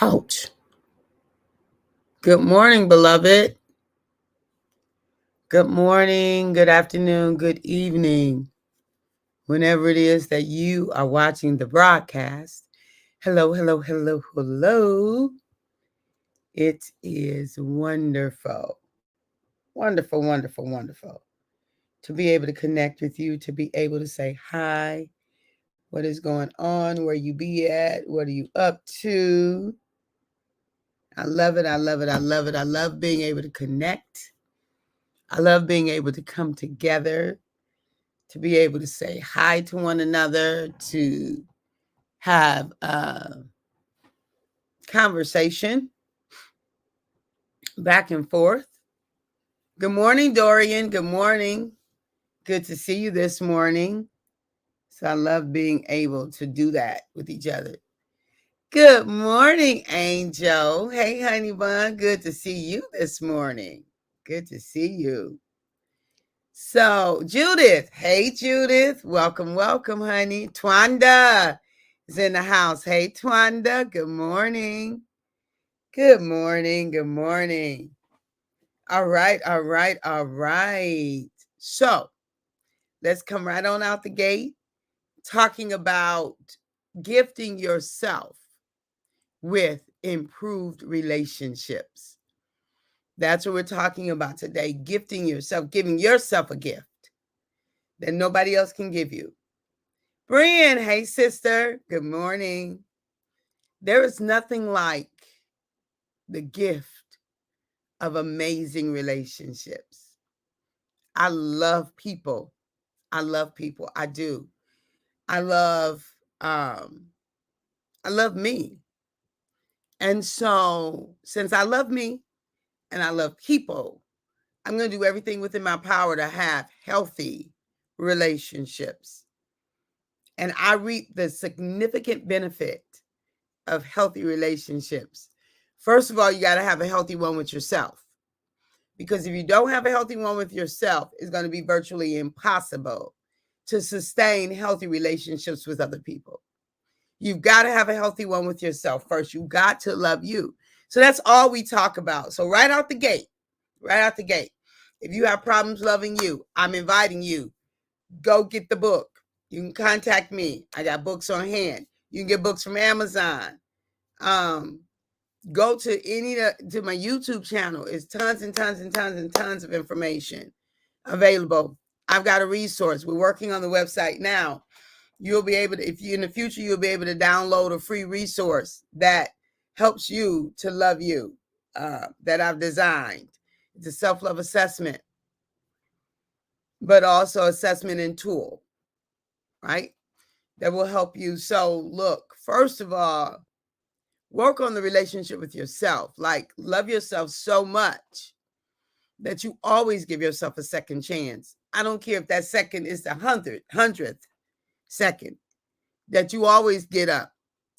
Ouch. Good morning, beloved. Good morning, good afternoon, good evening. Whenever it is that you are watching the broadcast. Hello, hello, hello, hello. It is wonderful, wonderful, wonderful, wonderful to be able to connect with you, to be able to say hi, what is going on, where you be at, what are you up to. I love it, I love it, I love it. I love being able to connect. I love being able to come together, to be able to say hi to one another, to have a conversation back and forth. Good morning, Dorian. Good morning. Good to see you this morning. So I love being able to do that with each other. Good morning, Angel. Hey, honey bun. Good to see you this morning. Good to see you. So, Judith. Hey, Judith. Welcome, welcome, honey. Twanda is in the house. Hey, Twanda. Good morning. Good morning. Good morning. All right, all right, all right. So, let's come right on out the gate talking about gifting yourself with improved relationships. That's what we're talking about today. Gifting yourself, giving yourself a gift that nobody else can give you. Brian, hey sister, good morning. There is nothing like the gift of amazing relationships. I love people. I love people. I do. I love me. And so since I love me and I love people, I'm going to do everything within my power to have healthy relationships. And I reap the significant benefit of healthy relationships. First of all, you got to have a healthy one with yourself. Because if you don't have a healthy one with yourself, it's going to be virtually impossible to sustain healthy relationships with other people. You've got to have a healthy one with yourself first. You've got to love you. So that's all we talk about. So right out the gate, if you have problems loving you, I'm inviting you, go get the book. You can contact me. I got books on hand. You can get books from Amazon. Go to my YouTube channel. It's tons and tons and tons and tons of information available. I've got a resource. We're working on the website now. You'll be able to, if you in the future, you'll be able to download a free resource that helps you to love you, that I've designed. It's a self-love assessment, but also assessment and tool, right? That will help you. So look, first of all, work on the relationship with yourself. Like, love yourself so much that you always give yourself a second chance. I don't care if that second is the hundredth second, that you always get up,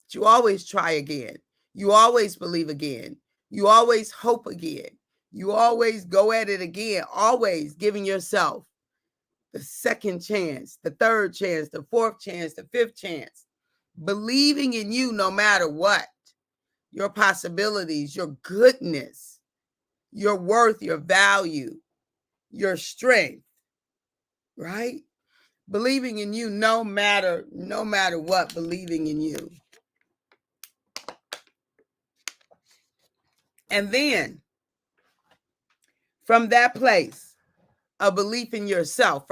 that you always try again, you always believe again, you always hope again, you always go at it again, always giving yourself the second chance, the third chance, the fourth chance, the fifth chance, believing in you no matter what, your possibilities, your goodness, your worth, your value, your strength, right? Believing in you no matter what, believing in you. And then from that place of belief in yourself,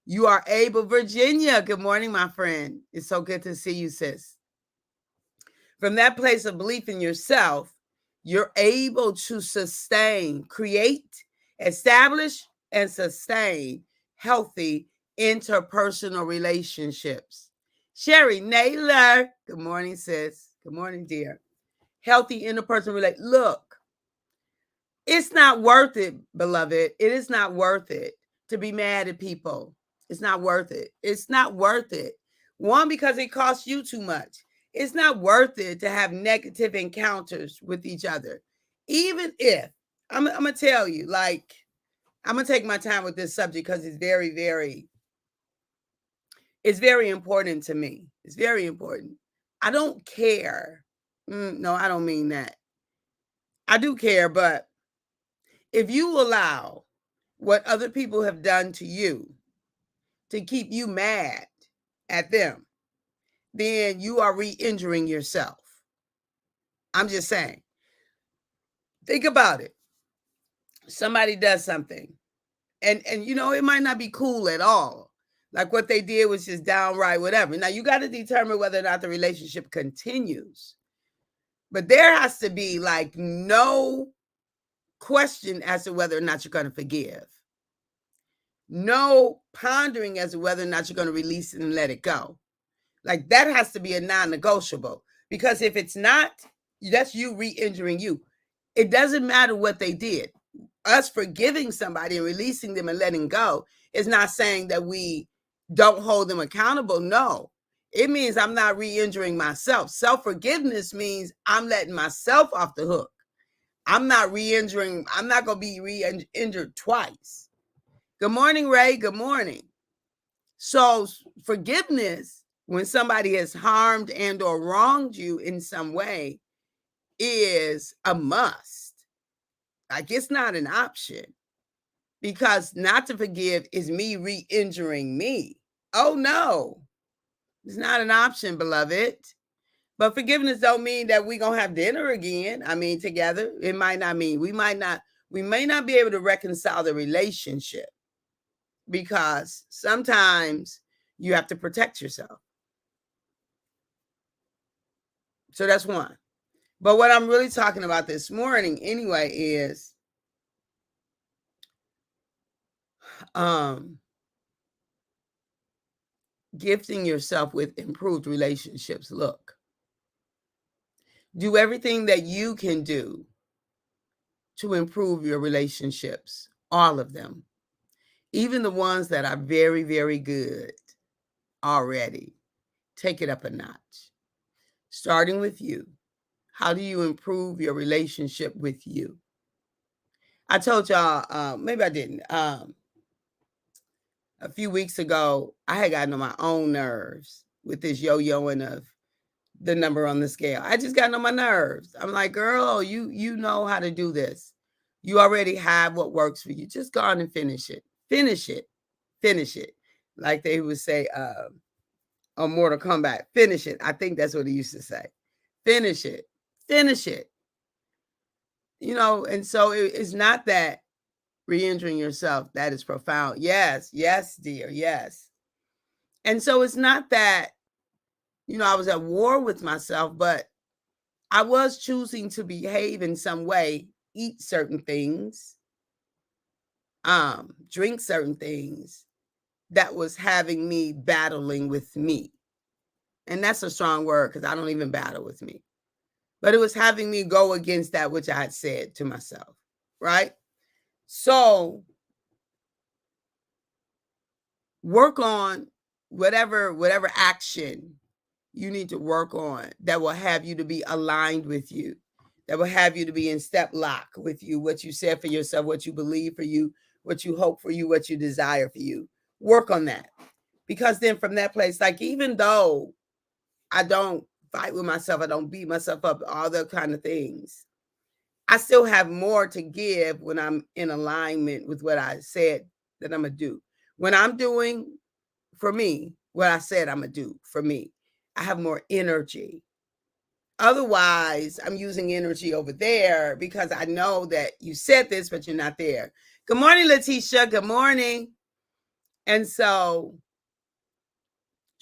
you are able, Virginia, good morning, my friend. It's so good to see you, sis. From that place of belief in yourself, you're able to sustain, create, establish, and sustain healthy interpersonal relationships. Sherry Naylor, good morning, sis. Good morning, dear. Healthy interpersonal relationships. Look, it's not worth it, beloved. It is not worth it to be mad at people. It's not worth it. It's not worth it. One, because it costs you too much. It's not worth it to have negative encounters with each other. Even if, I'm going to tell you, like, I'm going to take my time with this subject because it's very important to me. It's very important. I don't care. No, I don't mean that. I do care, but if you allow what other people have done to you to keep you mad at them, then you are re-injuring yourself. I'm just saying. Think about it. Somebody does something, and it might not be cool at all. Like what they did was just downright whatever. Now you got to determine whether or not the relationship continues. But there has to be like no question as to whether or not you're going to forgive. No pondering as to whether or not you're going to release it and let it go. Like that has to be a non-negotiable. Because if it's not, that's you re-injuring you. It doesn't matter what they did. Us forgiving somebody and releasing them and letting go is not saying that we don't hold them accountable. No, it means I'm not re-injuring myself. Self-forgiveness means I'm letting myself off the hook. I'm not re-injuring. I'm not going to be re-injured twice. Good morning, Ray. Good morning. So forgiveness, when somebody has harmed and or wronged you in some way, is a must. Like it's not an option, because not to forgive is me re-injuring me. Oh no, it's not an option, beloved. But forgiveness don't mean that we're gonna have dinner again. I mean, together. It might not mean we may not be able to reconcile the relationship, because sometimes you have to protect yourself. So that's one. But what I'm really talking about this morning anyway is gifting yourself with improved relationships. Look, do everything that you can do to improve your relationships, all of them, even the ones that are very, very good already. Take it up a notch, starting with you. How do you improve your relationship with you? I told y'all, maybe I didn't. A few weeks ago, I had gotten on my own nerves with this yo-yoing of the number on the scale. I just got on my nerves. I'm like, girl, you know how to do this. You already have what works for you. Just go on and finish it. Finish it. Finish it. Like they would say on Mortal Kombat, finish it. I think that's what he used to say. Finish it. Finish it. And so it's not that re-injuring yourself, that is profound. Yes, yes, dear, yes. And so it's not that, I was at war with myself, but I was choosing to behave in some way, eat certain things, drink certain things that was having me battling with me. And that's a strong word, because I don't even battle with me. But it was having me go against that which I had said to myself, right? So work on whatever action you need to work on that will have you to be aligned with you, that will have you to be in step lock with you, what you said for yourself, what you believe for you, what you hope for you, what you desire for you. Work on that. Because then from that place, like even though I don't fight with myself, I don't beat myself up, all the kind of things, I still have more to give when I'm in alignment with what I said that I'm going to do. When I'm doing for me what I said I'm going to do for me, I have more energy. Otherwise, I'm using energy over there because I know that you said this, but you're not there. Good morning, Letitia. Good morning. And so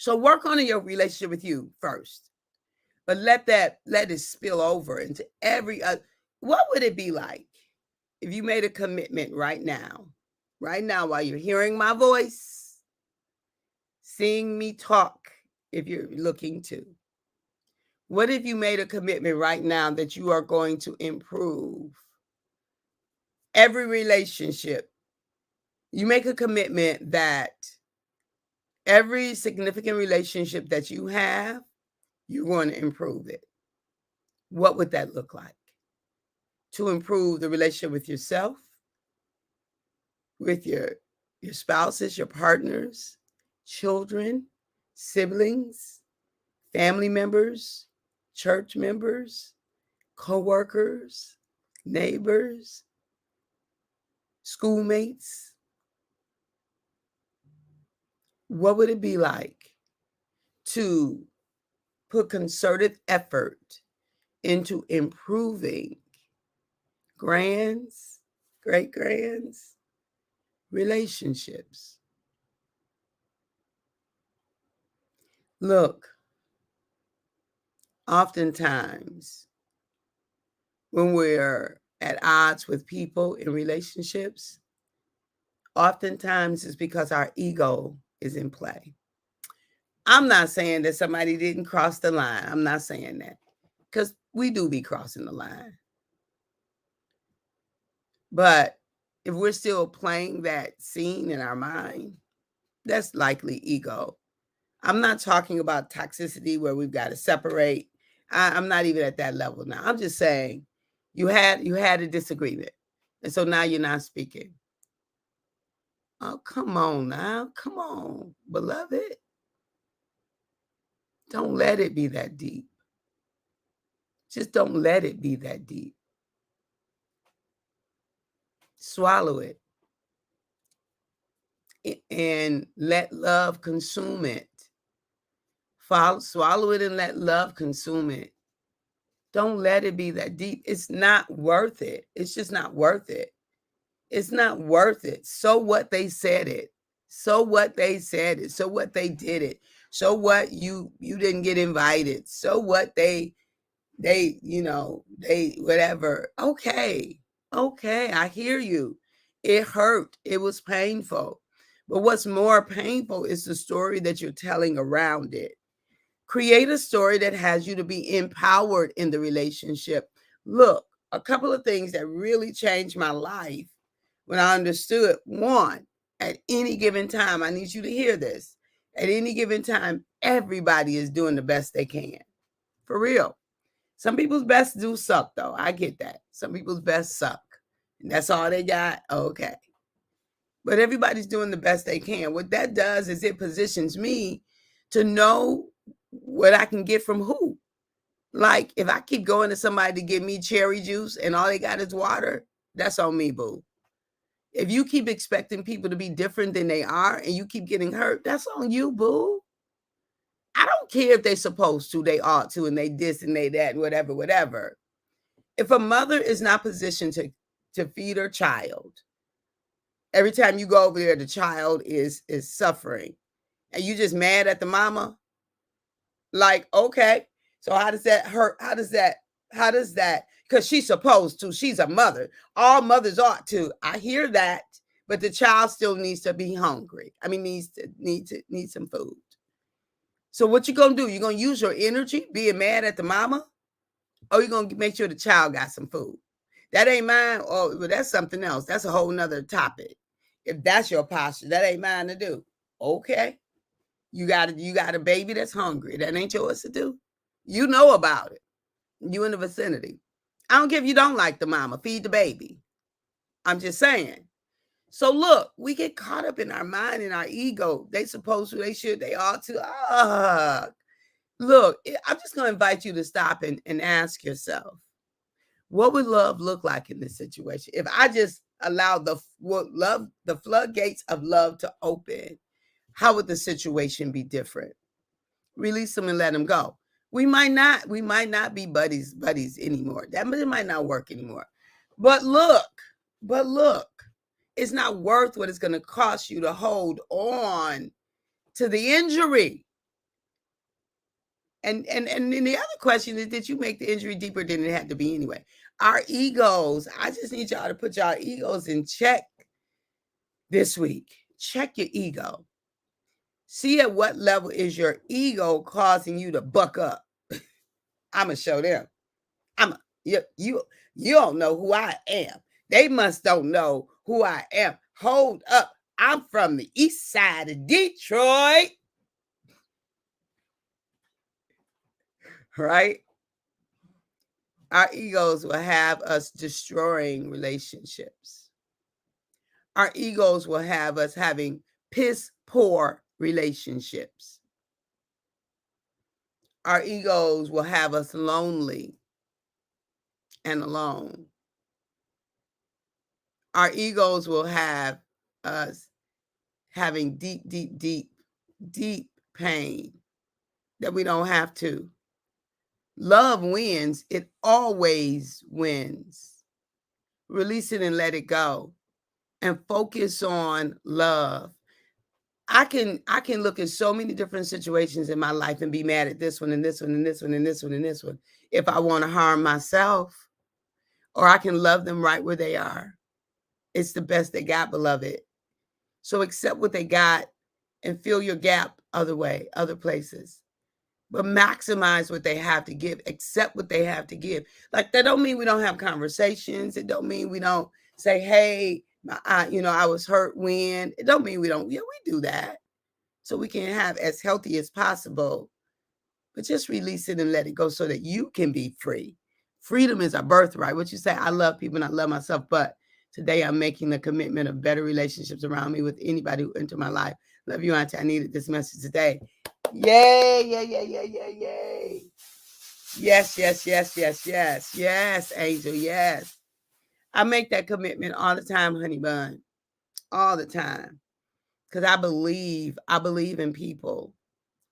work on your relationship with you first, but let it spill over into every other. What would it be like if you made a commitment right now, while you're hearing my voice, seeing me talk, if you're looking to? What if you made a commitment right now that you are going to improve every relationship? You make a commitment that every significant relationship that you have, you're going to improve it. What would that look like? To improve the relationship with yourself, with your spouses, your partners, children, siblings, family members, church members, co-workers, neighbors, schoolmates. What would it be like to put concerted effort into improving grands, great grands, relationships? Look, oftentimes when we're at odds with people in relationships, oftentimes it's because our ego is in play. I'm not saying that somebody didn't cross the line. I'm not saying that, because we do be crossing the line. But if we're still playing that scene in our mind, that's likely ego. I'm not talking about toxicity where we've got to separate. I'm not even at that level now. I'm just saying you had a disagreement, and so now you're not speaking. Oh, come on now. Come on, beloved. Don't let it be that deep. Just don't let it be that deep. Swallow it and let love consume it. Swallow it and let love consume it. Don't let it be that deep. It's not worth it. It's just not worth it. It's not worth it. So what they said it. So what they said it. So what they did it. So what you didn't get invited. So what they whatever. Okay. I hear you. It hurt. It was painful. But what's more painful is the story that you're telling around it. Create a story that has you to be empowered in the relationship. Look, a couple of things that really changed my life when I understood. One, at any given time, I need you to hear this. At any given time, everybody is doing the best they can. For real. Some people's best do suck, though. I get that. Some people's best suck. And that's all they got. Okay. But everybody's doing the best they can. What that does is it positions me to know what I can get from who. Like, if I keep going to somebody to give me cherry juice and all they got is water, that's on me, boo. If you keep expecting people to be different than they are and you keep getting hurt, that's on you, boo. I don't care if they're supposed to, they ought to, and they this and they that, and whatever. If a mother is not positioned to feed her child, every time you go over there, the child is suffering, and you just mad at the mama. Like, okay, so how does that hurt? How does that? Because she's supposed to. She's a mother. All mothers ought to. I hear that, but the child still needs to be hungry. I mean, needs some food. So what you gonna do? You gonna use your energy being mad at the mama, or you gonna make sure the child got some food? That ain't mine. Oh, well, that's something else. That's a whole nother topic. If that's your posture, that ain't mine to do. Okay. You got a baby that's hungry. That ain't yours to do. You know about it. You in the vicinity. I don't care if you don't like the mama. Feed the baby. I'm just saying. So look, we get caught up in our mind and our ego. They supposed to, they should, they ought to. Look, I'm just going to invite you to stop and ask yourself, what would love look like in this situation? If I just allowed the floodgates of love to open, how would the situation be different? Release them and let them go. We might not be buddies anymore. That might not work anymore. But look, it's not worth what it's going to cost you to hold on to the injury. And then the other question is, did you make the injury deeper than it had to be anyway? Our egos, I just need y'all to put y'all egos in check this week. Check your ego. See at what level is your ego causing you to buck up. I'm going to show them. You don't know who I am. They must don't know who I am. Hold up. I'm from the east side of Detroit. Right? Our egos will have us destroying relationships. Our egos will have us having piss poor relationships. Our egos will have us lonely and alone. Our egos will have us having deep, deep, deep, deep pain that we don't have to. Love wins. It always wins. Release it and let it go and focus on love. I can look at so many different situations in my life and be mad at this one and this one and this one and this one and this one if I want to harm myself, or I can love them right where they are. It's the best they got, beloved. So accept what they got and fill your gap other places. But maximize what they have to give. Accept what they have to give. Like, that don't mean we don't have conversations. It don't mean we don't say, hey, I was hurt when. It don't mean we don't. Yeah, we do that. So we can have as healthy as possible. But just release it and let it go so that you can be free. Freedom is our birthright. What you say, I love people and I love myself, but today I'm making the commitment of better relationships around me with anybody who entered my life. Love you, Auntie. I needed this message today. Yay, yay, yay, yay, yay, yay. Yes, yes, yes, yes, yes. Yes, Angel, yes. I make that commitment all the time, honey bun. All the time. Because I believe in people.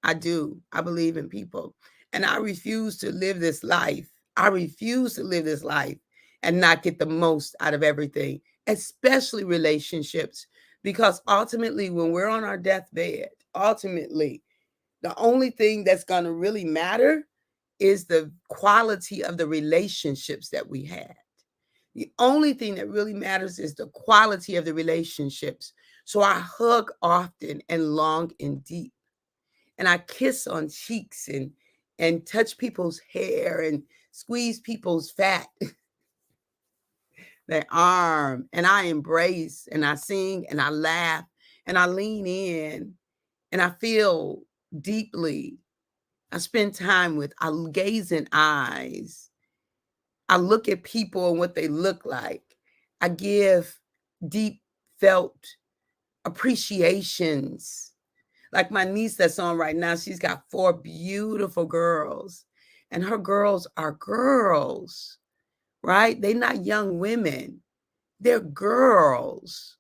I do. I believe in people. And I refuse to live this life. I refuse to live this life and not get the most out of everything, especially relationships. Because ultimately, when we're on our deathbed, ultimately, the only thing that's going to really matter is the quality of the relationships that we had. The only thing that really matters is the quality of the relationships. So I hug often and long and deep. And I kiss on cheeks and touch people's hair and squeeze people's fat, their arm. And I embrace and I sing and I laugh and I lean in and I feel deeply. I spend time with, I gaze in eyes. I look at people and what they look like. I give deep felt appreciations. Like my niece that's on right now, she's got 4 beautiful girls. And her girls are girls, right? They're not young women. They're girls.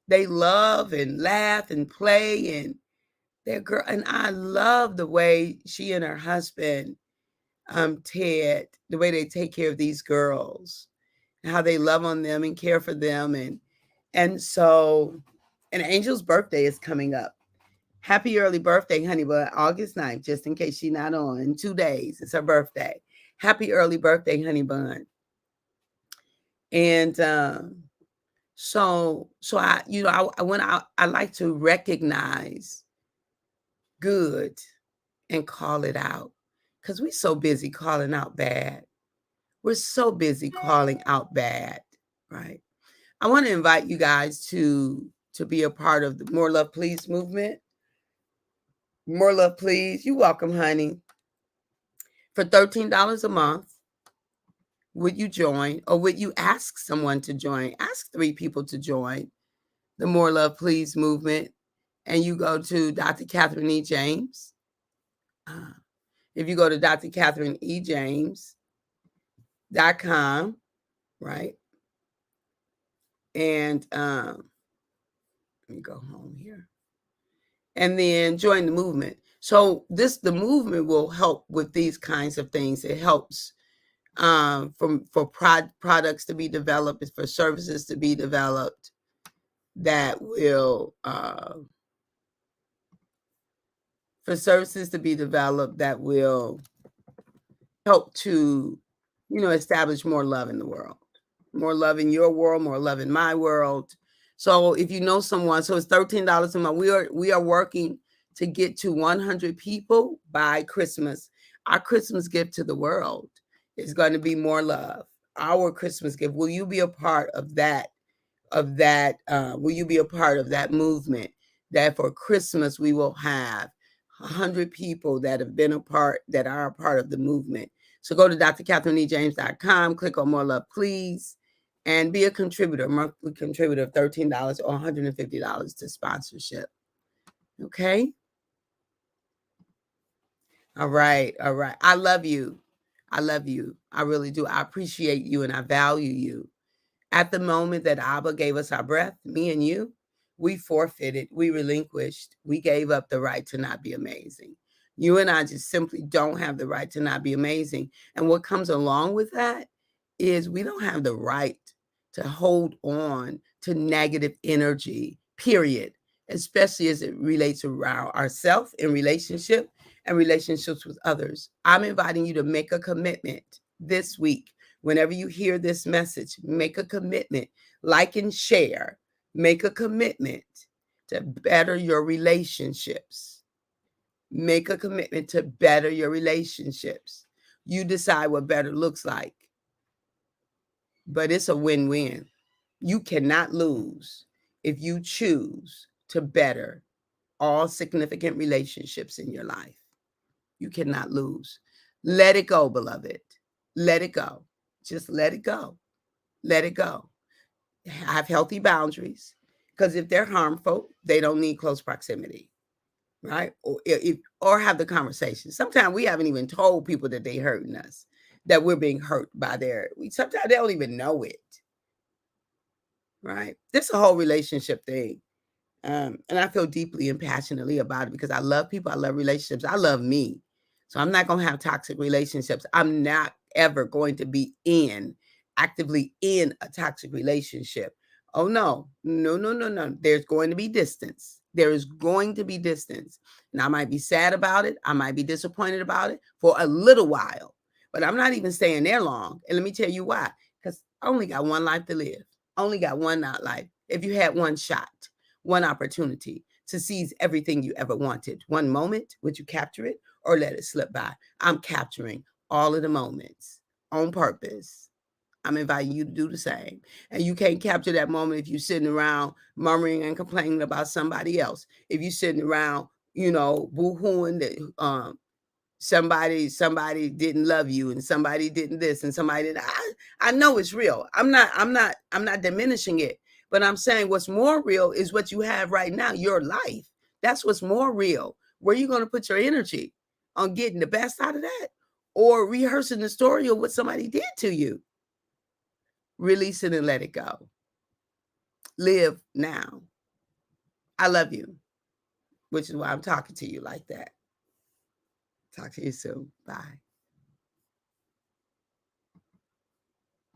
They love and laugh and play, and they're girl. And I love the way she and her husband, Ted, the way they take care of these girls, and how they love on them and care for them. And so, and Angel's birthday is coming up. Happy early birthday, honey, but August 9th, just in case she's not on. In 2 days, it's her birthday. Happy early birthday, honey bun. And so I, I like to recognize good and call it out, because we're so busy calling out bad. We're so busy calling out bad, right? I want to invite you guys to be a part of the More Love Please movement. More Love Please. You're welcome, honey. For $13 a month, would you join, or would you ask someone to join? Ask 3 people to join the More Love Please movement. And you go to Dr. Catherine E. James. If you go to drcatherineejames.com, right? And let me go home here. And then join the movement. So the movement will help with these kinds of things. It helps for products to be developed, for services to be developed that will help to, establish more love in the world, more love in your world, more love in my world. So if you know someone, so it's $13 a month. We are working to get to 100 people by Christmas. Our Christmas gift to the world is going to be more love. Our Christmas gift. Will you be a part of that? Will you be a part of that movement? That for Christmas we will have 100 people that are a part of the movement. So go to drcatherineejames.com, click on More Love Please, and be a contributor, monthly contributor of $13 or $150 to sponsorship. Okay? All right. All right. I love you. I love you. I really do. I appreciate you and I value you. At the moment that Abba gave us our breath, me and you, we forfeited, we relinquished, we gave up the right to not be amazing. You and I just simply don't have the right to not be amazing. And what comes along with that is we don't have the right to hold on to negative energy, period, especially as it relates around ourselves in relationship and relationships with others. I'm inviting you to make a commitment this week. Whenever you hear this message, make a commitment, like and share, make a commitment to better your relationships. Make a commitment to better your relationships. You decide what better looks like, but it's a win-win. You cannot lose if you choose to better all significant relationships in your life. You cannot lose. Let it go, beloved. Let it go. Just let it go. Let it go. Have healthy boundaries, because if they're harmful, they don't need close proximity, right? Or have the conversation. Sometimes we haven't even told people that they hurting us, that we're being hurt by sometimes they don't even know it, right? This is a whole relationship thing. And I feel deeply and passionately about it because I love people. I love relationships. I love me. So I'm not going to have toxic relationships. I'm not ever going to be actively in a toxic relationship. Oh, no, no, no, no, no. There's going to be distance. There is going to be distance. And I might be sad about it. I might be disappointed about it for a little while, but I'm not even staying there long. And let me tell you why. Because I only got one life to live. Only got one not life. If you had one shot, one opportunity to seize everything you ever wanted. One moment, would you capture it or let it slip by? I'm capturing all of the moments on purpose. I'm inviting you to do the same. And you can't capture that moment if you're sitting around murmuring and complaining about somebody else. If you're sitting around, boo-hooing that somebody didn't love you and somebody didn't this and somebody didn't. I know it's real. I'm not diminishing it, but I'm saying what's more real is what you have right now, your life. That's what's more real. Where you going to put your energy on getting the best out of that, or rehearsing the story of what somebody did to you? Release it and let it go. Live now. I love you, which is why I'm talking to you like that. Talk to you soon. Bye.